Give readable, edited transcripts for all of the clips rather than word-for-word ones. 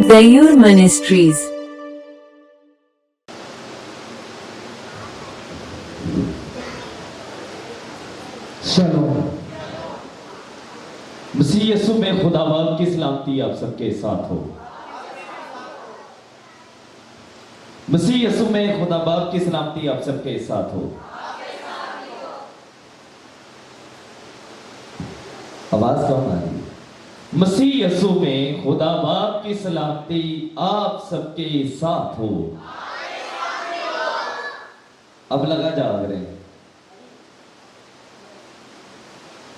Dayur Ministries. शलोम। मसीह यीशु में खुदावंद की सलामती आप सबके साथ हो। मसीह यीशु में खुदावंद की सलामती आप सबके साथ हो। आवाज कम आ रही है। मसीह यीशु में खुदावंद की सलामती आप सबके साथ हो। अब लगा जाग रहे हैं,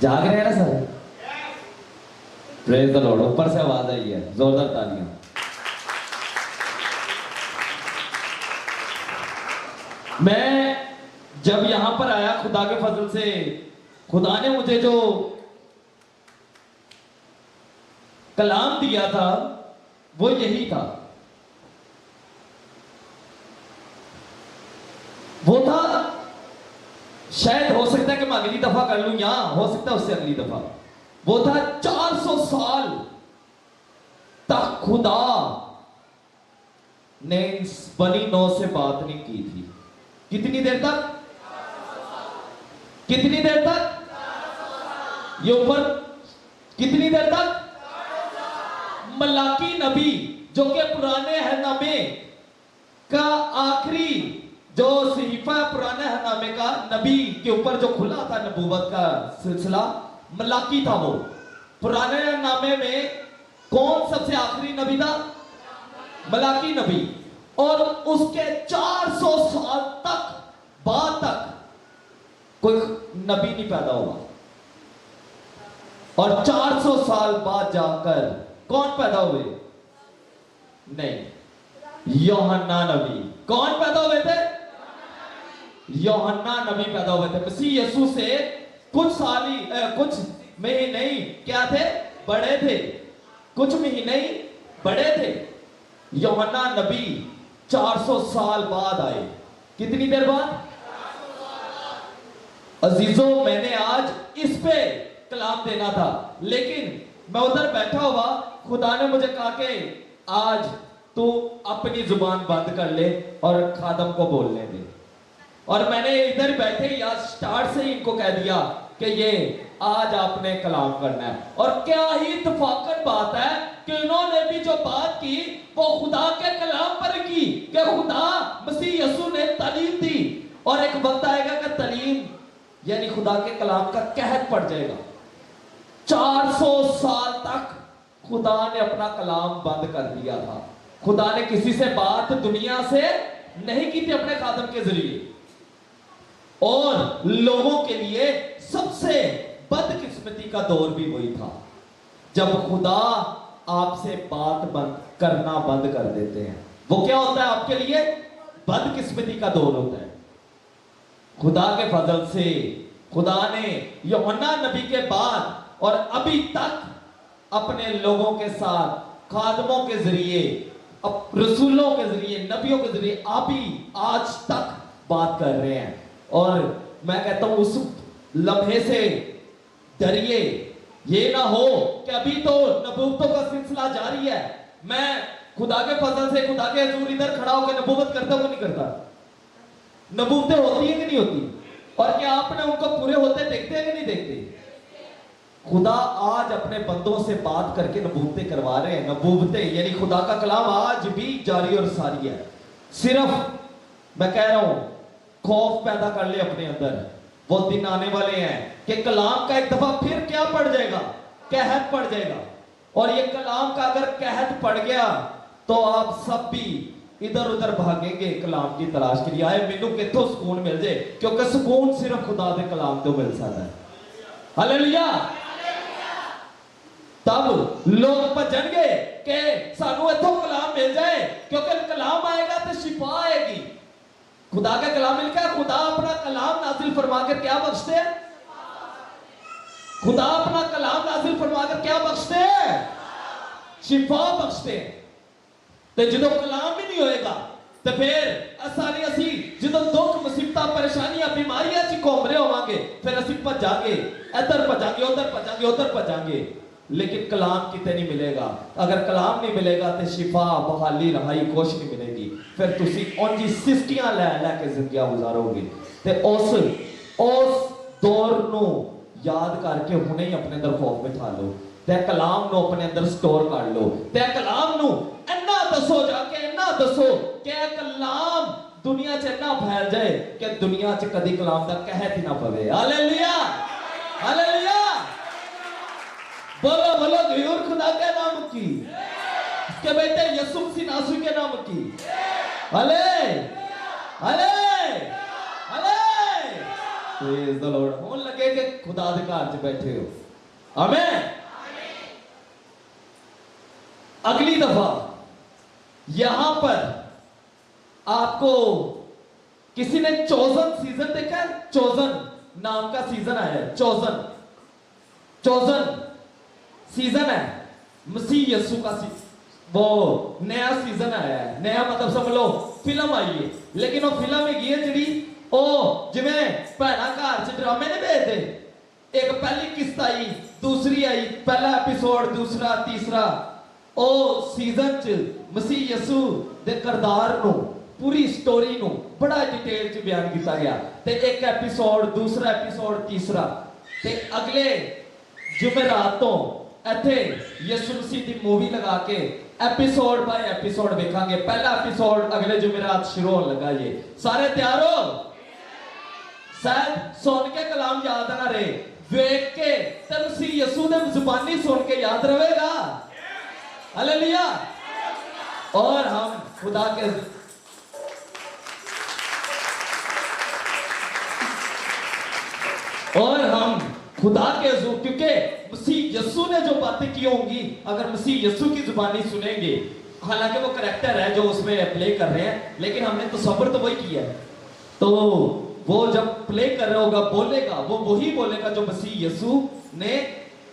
जाग रहे हैं ना सर? Praise the Lord. ऊपर से आवाज आई है, जोरदार तालियां। मैं जब यहां पर आया खुदा के फजल से, खुदा ने मुझे जो कलाम दिया था वो यही था। वो था, शायद हो सकता है कि मैं अगली दफा कर लूं, या हो सकता है उससे अगली दफा। वो था 400 साल तक खुदा ने बनी नौ से बात नहीं की थी। कितनी देर तक? कितनी देर तक? ये ऊपर कितनी देर तक? मलाकी नबी जो कि पुराने हरनामे का आखिरी जो सहीफा पुराने हरनामे का, नबी के ऊपर जो खुला था नबूवत का सिलसिला, मलाकी था। वो पुराने हरनामे में कौन सबसे आखिरी नबी था? मलाकी नबी। और उसके 400 साल तक बाद तक कोई नबी नहीं पैदा हुआ। और 400 साल बाद जाकर कौन पैदा हुए? नहीं, यूहन्ना नबी। कौन पैदा हुए थे? यूहन्ना नबी पैदा हुए थे। मसीह यीशु से कुछ साल ही, कुछ महीने ही क्या थे? बड़े थे। कुछ महीने ही बड़े थे। यूहन्ना नबी 400 साल बाद आए। कितनी देर बाद? अजीजों, मैंने आज इस पे कलाम देना था, लेकिन मैं उधर बैठा हुआ, खुदा ने मुझे कहा कि आज तू अपनी जुबान बंद कर ले और खादम को बोलने दे। और मैंने इधर बैठे ही आज स्टार्ट से ही इनको कह दिया कि ये आज आपने कलाम करना है। और क्या ही इत्तेफाकन बात है कि इन्होंने भी जो बात की वो खुदा के कलाम पर की, कि खुदा मसीह यीशु ने तालीम दी। और एक वक्त आएगा कि तालीम यानी खुदा के कलाम का कहत पड़ जाएगा। 400 साल तक खुदा ने अपना कलाम बंद कर दिया था। खुदा ने किसी से बात दुनिया से नहीं की थी अपने खादम के जरिए। और लोगों के लिए सबसे बदकिस्मती का दौर भी वही था जब खुदा आपसे बात करना बंद कर देते हैं। वो क्या होता है आपके लिए? बदकिस्मती का दौर होता है। खुदा के फजल से खुदा ने यूहन्ना नबी के बाद और अभी तक अपने लोगों के साथ खादमों के जरिए, रसूलों के जरिए, नबियों के जरिए अभी आज तक बात कर रहे हैं। और मैं कहता हूं उस लम्हे से डरिए। ये ना हो कि अभी तो नबूवतों का सिलसिला जारी है, मैं खुदा के फजल से खुदा के हजूर इधर खड़ा होकर नबूवत करता हूं, नहीं करता? नबूवतें होती है कि नहीं होती? और क्या आपने उनको पूरे होते देखते हैं कि नहीं देखते? खुदा आज अपने बंदों से बात करके नबूवतें करवा रहे हैं। नबूवतें यानी खुदा का कलाम आज भी जारी और सारी है। सिर्फ मैं कह रहा हूं खौफ पैदा कर ले अपने अंदर। वो दिन आने वाले हैं कि कलाम का एक दफा फिर क्या पड़ जाएगा? कहत पड़ जाएगा। और ये कलाम का अगर कहत पड़ गया तो आप सब भी इधर उधर भागेंगे कलाम की तलाश के लिए। आए मैनू किथों सुकून मिल जाए, क्योंकि सुकून सिर्फ खुदा के कलाम तो मिल सकता है। हालेलुया। तब लोग भजनगे कि सानू इथों कलाम मिल जाए, क्योंकि कलाम आएगा तो शिफा आएगी। खुदा का कलाम मिलकर खुदा अपना कलाम नाजिल फरमाकर क्या बख्शते हैं? खुदा अपना कलाम नाजिल फरमाकर क्या बख्शते हैं? शिफा बख्शते हैं। तो जो कलाम भी नहीं होएगा तो फिर सारी असी जो दुख मुसीबत परेशानियां बीमारियां च घूम रहे होवांगे, फिर असी भजांगे, इधर भजांगे, उधर भजांगे, उधर भजांगे। लेकिन कलाम कितने नहीं मिलेगा। अगर कलाम नहीं मिलेगा तो शिफा बहाली रहाई कुछ नहीं मिलेगी। फिर तुसी उंजी सिस्कियां लै लै के जिंदगी गुजारोगे। ते उस दौर नु याद करके हुने ही अपने अंदर खौफ बिठा लो, ते कलाम नु अपने अंदर स्टोर कर लो, ते कलाम नु इन्ना दसो जाके, इन्ना दसो कि कलाम दुनिया च इन्ना फैल जाए कि दुनिया च कदी कलाम दा कहत ही ना पवे। Hallelujah, hallelujah. बोलो बोलो गयूर खुदा के नाम की, इसके बेटे यीशु मसीह नासरी के नाम की। हले हले हले। Praise the Lord. होने लगे कि खुदा दे घर च बैठे हो। आमीन। अगली दफा यहां पर आपको किसी ने चोजन सीजन देखा है? चोजन नाम का सीजन आया है। चोजन सीजन है। मसीह यीशु का वो नया सीजन आया है। नया मतलब समझ लो फिल्म आई है, लेकिन वो फिल्म है जी ओ जिवें भैना घर च ड्रामे ने भेजते। एक पहली किस्त आई, दूसरी आई, पहला एपिसोड, दूसरा, तीसरा। ओ सीजन च मसीह यीशु दे किरदार नु, पूरी स्टोरी नु बड़ा डिटेल च बयान किया गया। ते एक एपिसोड, दूसरा एपिसोड, तीसरा। ते अगले जुमेरात तो इथे यीशु मसीह की मूवी लगा के एपिसोड बाय एपिसोड देखांगे। पहला एपिसोड अगले जुमेरात शुरू होने लगा। ये सारे तैयार हो? शायद सुन के कलाम याद ना रहे, देख के ते मसीह यीशु दे जुबानी सुन के याद रहेगा। हालेलुया। और हम खुदा के हजूर, क्योंकि मसीह यीशु ने जो बातें की होंगी, अगर मसीह यीशु की जुबानी सुनेंगे, हालांकि वो करैक्टर है जो उसमें प्ले कर रहे हैं, लेकिन हमने तो सब्र तो वही किया है। तो वो जब प्ले कर रहा होगा, बोलेगा, वो वही बोलेगा जो मसीह यीशु ने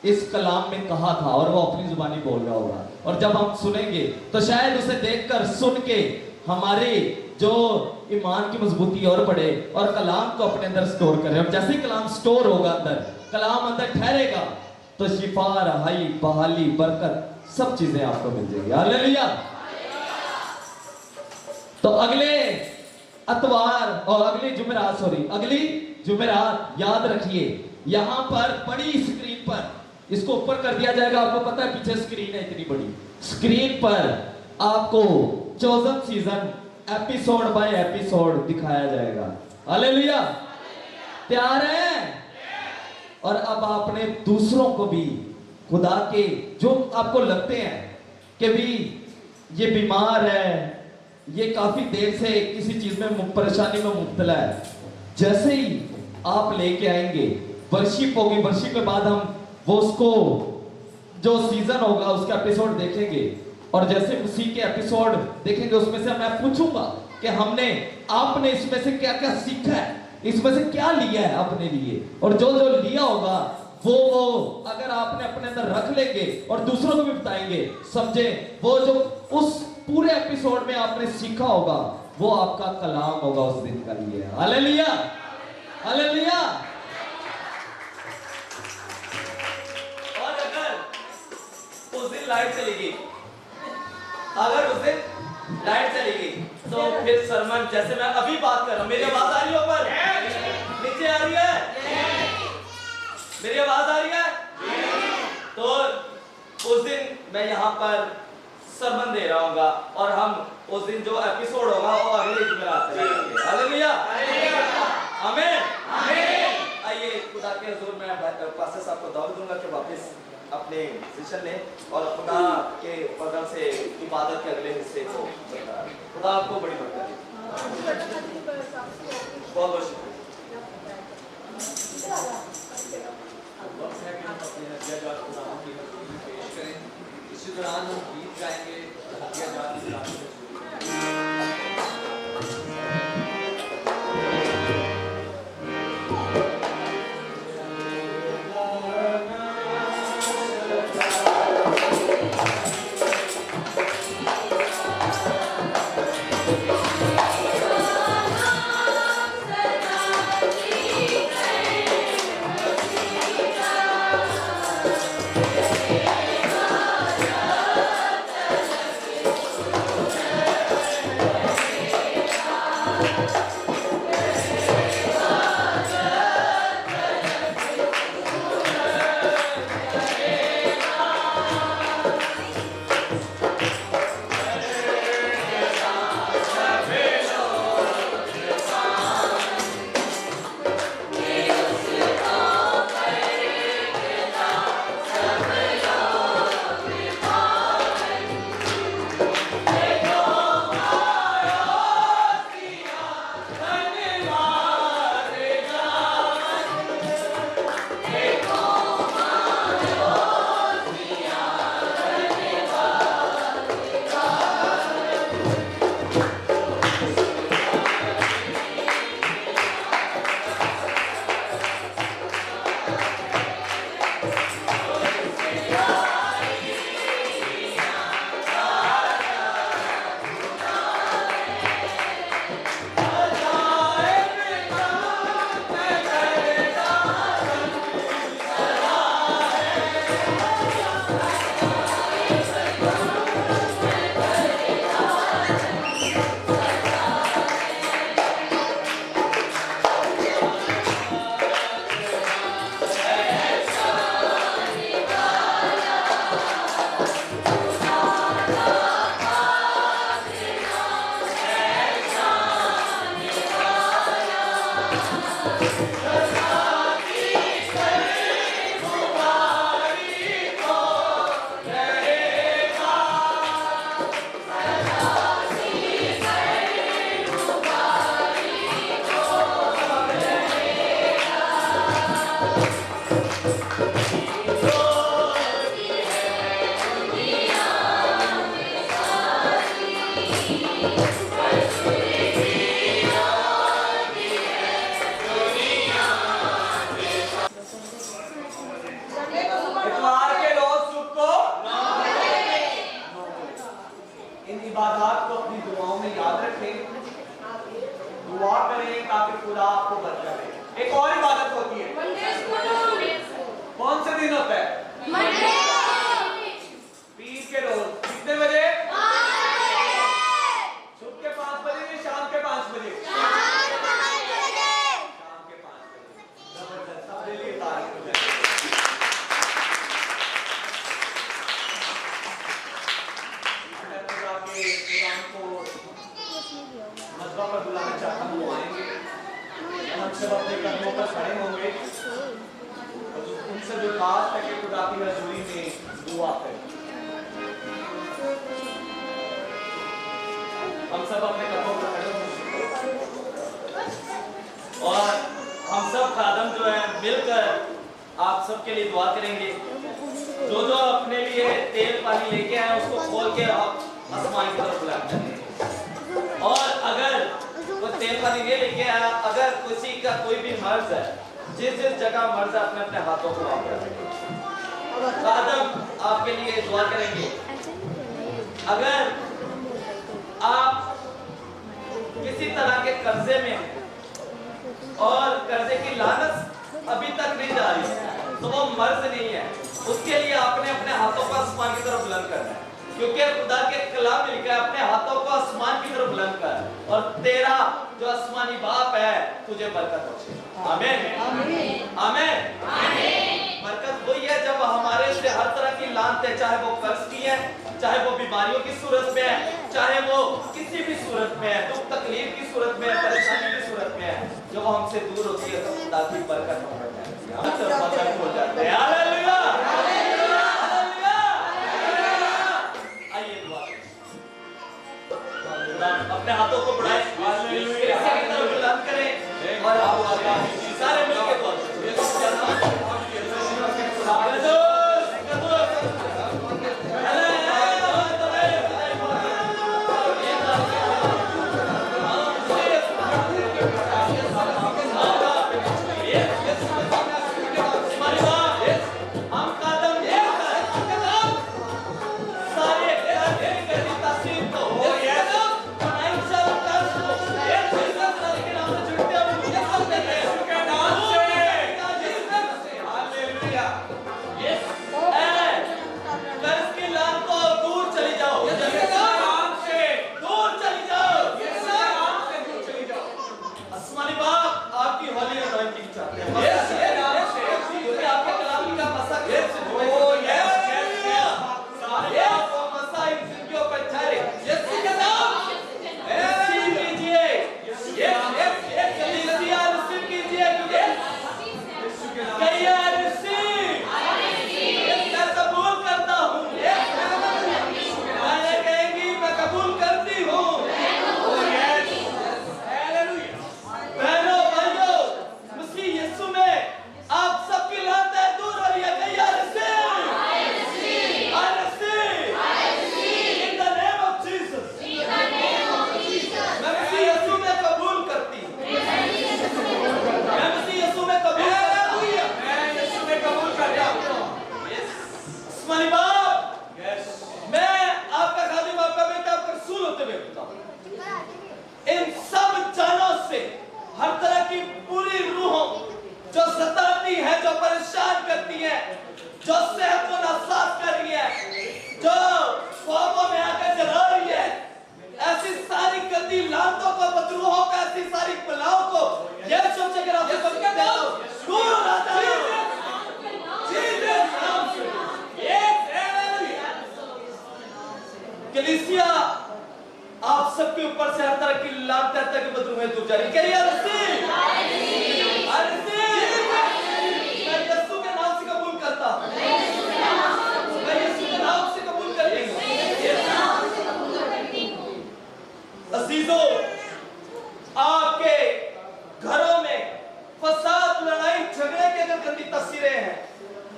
इस कलाम में कहा था, और वो अपनी जुबानी बोल रहा होगा। और जब हम सुनेंगे तो शायद उसे देखकर, सुन के हमारे जो ईमान की मजबूती और बढ़े, और कलाम को अपने अंदर स्टोर करें। और जैसे कलाम स्टोर होगा अंदर, कलाम अंदर ठहरेगा, तो शिफा, रहाई, बहाली, बरकत, सब चीजें आपको मिल जाएंगी। हालेलुया। तो अगले अतवार और अगली जुमेरात याद रखिए, यहां पर बड़ी स्क्रीन पर इसको ऊपर कर दिया जाएगा। आपको पता है पीछे स्क्रीन है, इतनी बड़ी स्क्रीन पर आपको chosen season episode by episode दिखाया जाएगा। हालेलुया। तैयार है? और अब आपने दूसरों को भी खुदा के, जो आपको लगते हैं कि भी ये बीमार है, ये काफी देर से किसी चीज में परेशानी में मुब्तला है, जैसे ही आप लेके आएंगे, वर्शिप होगी, वर्शिप के बाद हम वो उसको जो सीजन होगा उसका एपिसोड देखेंगे, और जैसे मसीह के एपिसोड देखेंगे उसमें से मैं पूछूंगा कि आपने इसमें से क्या क्या सीखा है, इसमें से क्या लिया है अपने लिए, और जो जो लिया होगा वो अगर आपने अपने अंदर रख लेंगे और दूसरों को भी बताएंगे, समझे, वो जो उस पूरे एपिसोड में आपने सीखा होगा वो आपका कलाम होगा उस दिन का लिए। Hallelujah, hallelujah. और अगर उस दिन लाइट चलेगी, तो फिर सरमन, जैसे मैं अभी बात कर रहा हूं, मेरी आवाज आ रही है ऊपर नीचे आ रही है, मेरी आवाज आ रही है, तो उस दिन मैं यहाँ पर सरमन दे रहा हूँगा, और हम उस दिन जो एपिसोड होगा वो अगले जुमेरात में करेंगे। हालेलुया, आमीन, आमीन। आइए खुदा के हुजूर में पास्टर साहब को दावत दूंगा कि वापस अपने पोजीशन लें और खुदा के फजल से इबादत के अगले हिस्से को बताएं। खुदा आपको बड़ी बरकत दे। बहुत बहुत शुक्रिया। इसी दौरान हम गीत गाएंगे, हम सब अपने कदमों पर खड़े हों और हम सब खादम जो है मिलकर आप सबके लिए दुआ करेंगे। जो जो अपने लिए तेल पानी लेके आए उसको खोल के आप आसमान की तरफ बुलाएंगे। और अगर कोई तेल पानी नहीं लेके आया, अगर किसी का कोई भी मर्ज है, जिस जिस जगह मर्ज है अपने अपने हाथों को आप रखेंगे। खादम आपके लिए दुआ करेंगे। अगर आप किसी तरह के कर्जे में हैं और कर्जे की लानत अभी तक नहीं जा रही है, तो वो मर्ज नहीं है, उसके लिए आपने अपने हाथों को आसमान की तरफ बुलंद करना है, क्योंकि खुदा के कलाम में लिखा है अपने हाथों को आसमान की तरफ बुलंद कर और तेरा जो आसमानी बाप है तुझे बरकत बख्शेगा। आमीन आमीन आमीन। बरकत वही है जब हमारे से हर तरह की लानत है, चाहे वो कर्ज की है, चाहे वो बीमारियों की सूरत में है, चाहे वो किसी भी सूरत में है, दुख तकलीफ की सूरत में है, परेशानी की सूरत में है, जब वो हमसे दूर होती है तो खुदा की बरकत हम हो जाते हैं। Hallelujah hallelujah. आइए दुआ अपने हाथों को बढ़ाएं, हालेलुया की तरफ बुलंद करें और आप सारे मिलकर दुआ करें। इन सब जानों से हर तरह की बुरी रूहों जो सताती है, जो परेशान करती है, जो सेहत को नासाज कर रही है, जो ख्वाबों में आकर जला रही है, ऐसी सारी गंदी लानतों को, बदरूहों को, ऐसी सारी बलाओं को यीशु के नाम से दूर हो जाओ। कलीसिया आप सबके ऊपर से हर तरह की लानत, हर तरह की बदरूहें दूर जा रही है। क्या ये मैं यीशु के नाम से कबूल करता हूं, मैं यीशु के नाम से कबूल करती हूं। अजीजों, आपके घरों में फसाद, लड़ाई झगड़े की अगर गंदी तस्वीरें हैं,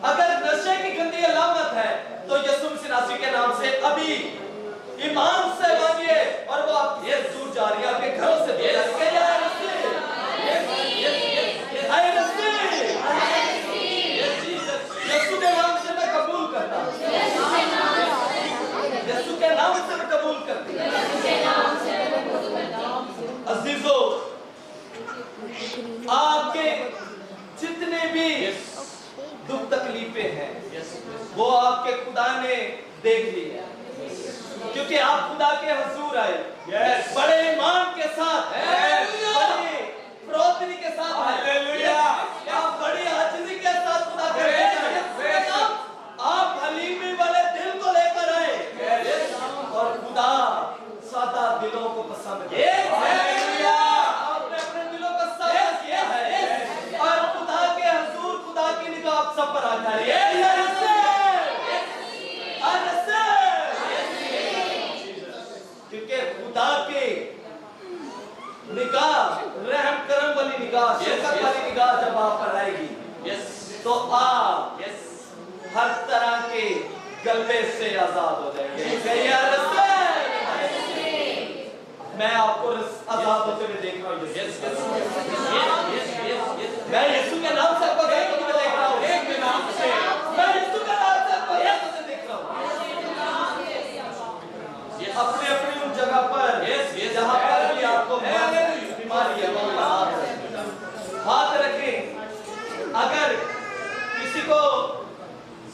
अगर नशे की गंदी अलामत है, तो यीशु मसीह के नाम से अभी ईमान से मांगिए और वो आप ये दूर जा रही है, आपके घरों से दूर जा रही है। यीशु के नाम से मैं कबूल करता हूं, यीशु के नाम से मैं कबूल करती हूं। अजीजों, आपके जितने भी दुख तकलीफें हैं वो आपके खुदा ने देख ली है, क्योंकि आप खुदा के हुजूर आए बड़े ईमान के साथ, बड़ी प्रोतनी के साथ, आप बड़ी आजिज़ी के साथ खुदा के आप हलीमी वाले दिल को लेकर आए और खुदा सादा दिलों को पसंद किया। आपने अपने दिलों को सादा किया है और खुदा के हुजूर, खुदा की निगाह आप सब पर आ जा रही है। क्योंकि खुदा के गलबे से आजाद हो जाएंगे। कहिए रस्से। मैं आपको आजाद होते हुए देख रहा हूँ। मैं यीशु के नाम से आपको देख रहा हूँ। मैं यीशु के नाम से आपको देख रहा हूँ। अपनी अपनी उन जगह पर जहाँ पर भी आपको बीमारी है वहाँ हाथ रखें। अगर किसी को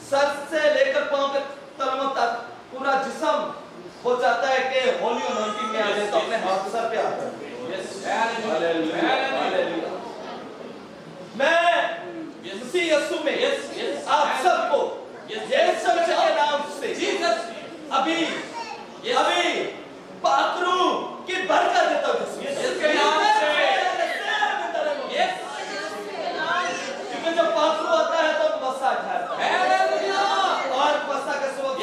सर से लेकर पांव के तलवों तक पूरा जिस्म हो जाता है कि होली अनॉइंटिंग में आ जाए तो अपने हाथ सर पे हाथ रखें। हालेलुया। मैं उसी यीशु में आप सबको यीशु के नाम से अभी पात्रों की बरकत देता हूँ इसके नाम से। क्योंकि जब पात्रों आता है तो बसा ठहरता है और बसा के वक्त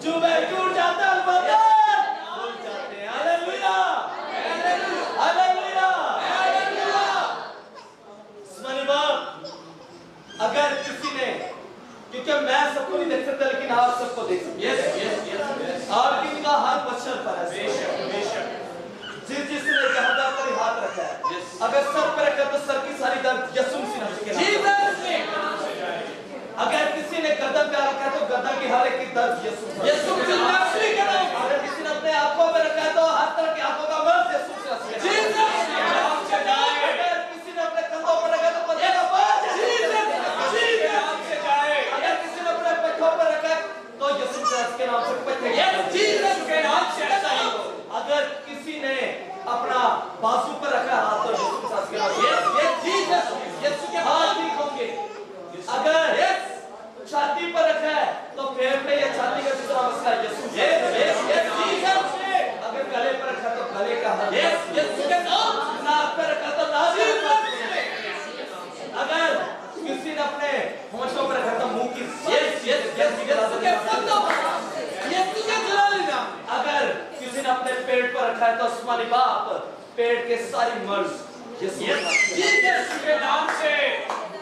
जुबे टूट जाता है, भूल जाते हैं। Hallelujah hallelujah hallelujah. सुनिए बाप, अगर किसी ने, क्योंकि मैं सबको नहीं देख सकता लेकिन आप सबको देख सकते हैं। आपकी निगाह हर बच्चन पर है। जिसने जहां पर हाथ रखा है, अगर सर पर रखा तो सर की सारी दर्द यीशु मसीह नाम से। अगर किसी ने गर्दन पे रखा है तो गर्दन की हर एक की दर्द यीशु मसीह नाम से। अगर किसी ने अपने आंखों पे रखा है तो हर तरह की आंखों का मर्ज यीशु मसीह नाम से। अगर किसी ने अपने कंधों पर रखा तो कंधों का मर्ज नाम से जाए। अगर किसी ने अपने पेटों पर रखा तो यीशु मसीह के नाम से के नाम से ऐसा ही हो। अगर किसी ने अपना बाजू पर रखा हाथ तो यीशु मसीह के नाम से यीशु के हाथ ठीक होंगे। अगर छाती पर रखा है तो फेफड़े या छाती का दूसरा मसला यीशु। अगर गले पर रखा तो गले का हाल। नाक पर रखा तो नाक। अगर किसी ने अपने होंठों पर रखा तो मुंह की। अगर किसी ने अपने पेट पर रखा है तो आसमानी बाप पेट के सारी मर्ज यीशु के नाम से,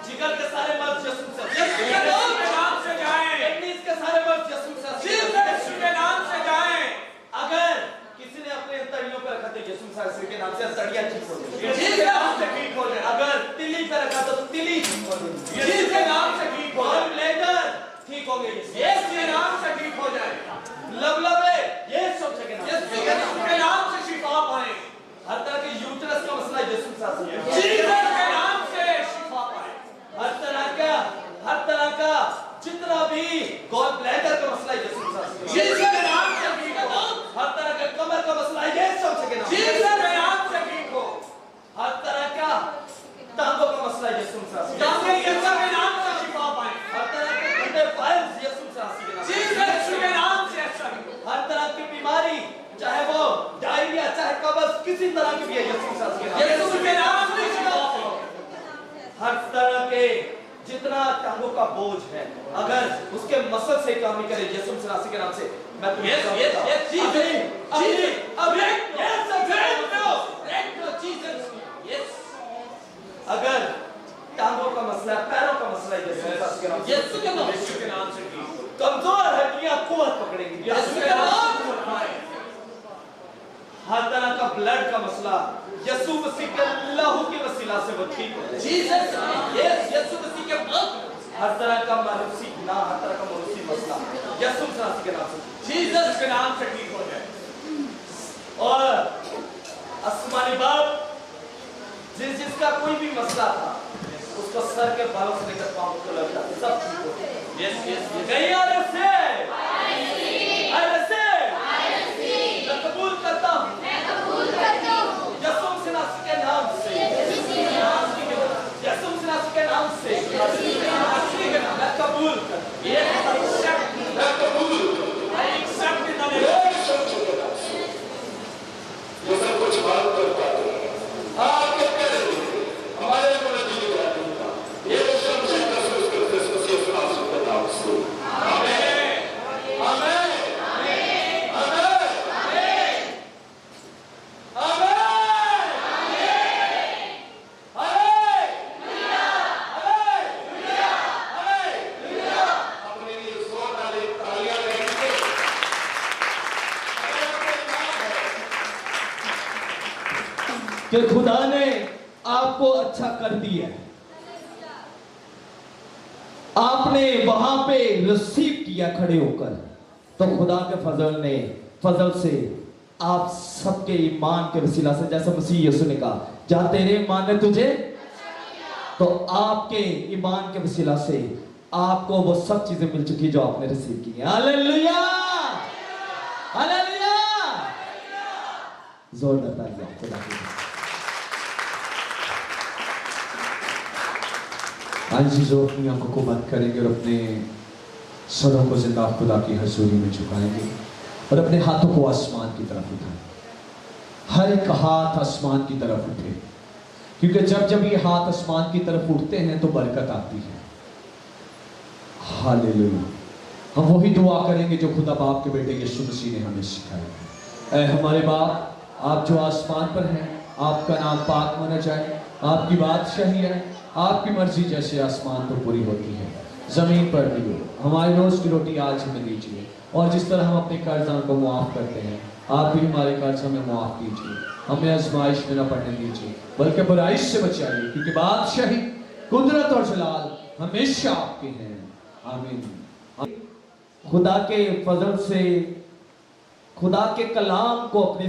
जिगर के सारे मर्ज यीशु के नाम से जाएं। किडनीज के सारे मर्ज यीशु के नाम से जाएं। अगर किसी ने अपने अंतड़ियों पर रखा तो यीशु के नाम से अंतड़ियां ठीक हो जाएंगी। अगर तिल्ली पर रखा तो तिल्ली ठीक हो जाएगी। यीशु के नाम से ठीक हो जाए। ब्लेडर ठीक होंगे यीशु के नाम से ठीक हो जाए। लबलबे यीशु के नाम से शिफा पाए। हर तरह के यूट्रस का मसला यीशु के नाम से शिफा पाए। हर तरह का जितना भी गॉल ब्लैडर का मसला यीशु के नाम से ठीक हो। हर तरह का कमर का मसला यीशु के नाम से ठीक हो। हर तरह का टांगों का मसला यीशु के नाम से शिफा पाए। हर तरह के गंदे फाइल्स यीशु के नाम से ऐसा ही। हर तरह की बीमारी, चाहे वो डायरिया चाहे कब्ज, किसी तरह की भी है यीशु के नाम से शिफा पाओ। हर तरह के जितना टांगों का बोझ है अगर उसके मसल से काम नहीं करे यीशु मसीह के नाम से मैं अगर टांगों का मसला है, पैरों का मसला है यीशु के नाम से कमजोर हड्डियां कुव्वत पकड़ेंगी यीशु के नाम से। हर तरह का ब्लड का मसला यीशु मसीह के लहू के वसीला से वो ठीक हो जाए। यीशु मसीह के हर तरह का मानसिक ना, हर तरह का मानसिक मसला यीशु मसीह के नाम से, जीसस के नाम से ठीक हो जाए। और आसमानी बाप जिसका कोई भी मसला था उसको सर के बालों से लेकर पांव तक लग जाता सब ठीक हो जाए। मैं कबूल करता हूँ यीशु मसीह के नाम से, यीशु मसीह के नाम से मैं कबूल ये सब कुछ बात करता है हमारे ये सब कि खुदा ने आपको अच्छा कर दिया है, आपने वहां पे रिसीव किया खड़े होकर, तो खुदा के फजल से आप सबके ईमान के वसीला से, जैसा मसीह यीशु ने कहा, जहां तेरे ईमान ने तुझे, तो आपके ईमान के वसीला से आपको वो सब चीजें मिल चुकी जो आपने रिसीव की है। हालेलुया, हालेलुया, जोरदार तालियां खुदा की। आज जो अपनी आंखों को बंद करेंगे और अपने सरों को जिंदा खुदा की हजूरी में झुकाएंगे और अपने हाथों को आसमान की तरफ उठाएं। हर एक हाथ आसमान की तरफ उठे, क्योंकि जब जब ये हाथ आसमान की तरफ उठते हैं तो बरकत आती है। हालेलुया। हम वही दुआ करेंगे जो खुदा बाप के बेटे यीशु मसीह ने हमें सिखाई। ऐ हमारे बाप, आप जो आसमान पर हैं, आपका नाम पाक माना जाए, आपकी बादशाही है, आपकी मर्जी जैसे आसमान पर पूरी होती है जमीन पर भी हो। हमारी रोज की रोटी आज हमें दीजिए, और जिस तरह हम अपने कर्जदार को मुआफ करते हैं, आप भी हमारे कर्ज हमें मुआफ कीजिए। हमें आजमाइश में न पड़ने दीजिए, बल्कि बुराई से बचाइए, क्योंकि बादशाही, कुदरत और जलाल हमेशा आपके हैं। आमीन। खुदा के फजल से, खुदा के कलाम को अपनी